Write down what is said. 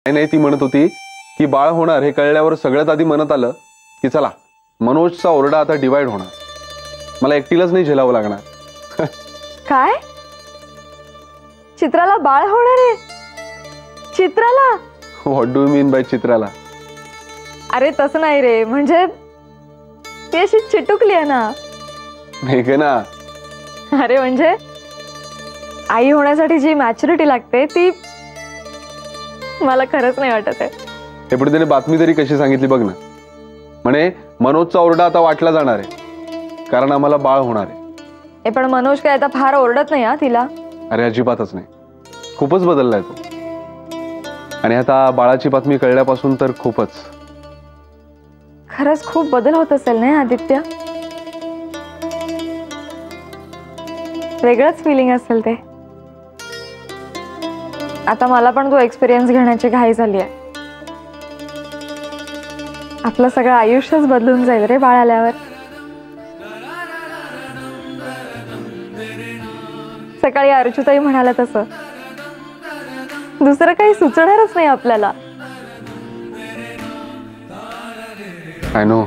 नाही, ती म्हणत होती की बाळ होणार हे कळल्यावर सगळ्यात आधी मनात आलं की चला मनोजचा ओरडा आता डिवाइड होणार, मला एकटीलाच नाही झेलावं लागणार. काय? चित्राला बाळ होणार आहे? चित्राला? What do you mean by चित्राला? अरे तसं नाही रे, म्हणजे ती अशी चिटुकली आहे ना. मेघना, अरे म्हणजे आई होण्यासाठी जी मॅच्युरिटी लागते ती मला खरंच नाही वाटत आहे. हे पुढे त्याने बातमी तरी कशी सांगितली बघ ना, म्हणे मनोजचा ओरडा आता वाटला जाणार आहे कारण आम्हाला बाळ होणार आहे. पण मनोज काय आता फार ओरडत नाही हा तिला? अरे अजिबातच नाही, खूपच बदललाय तो. आणि आता बाळाची बातमी कळल्यापासून तर खूपच. खरंच खूप बदल होत असेल ना आदित्य? वेगळंच फिलिंग असेल ते. आता मला पण तो एक्सपिरियन्स घेण्याची घाई झाली आहे. आपलं सगळं आयुष्यच बदलून जाईल रे बाळ आल्यावर. सकाळी अर्जुताई म्हणाला तसं दुसरं काही सुचणारच नाही आपल्याला. I know.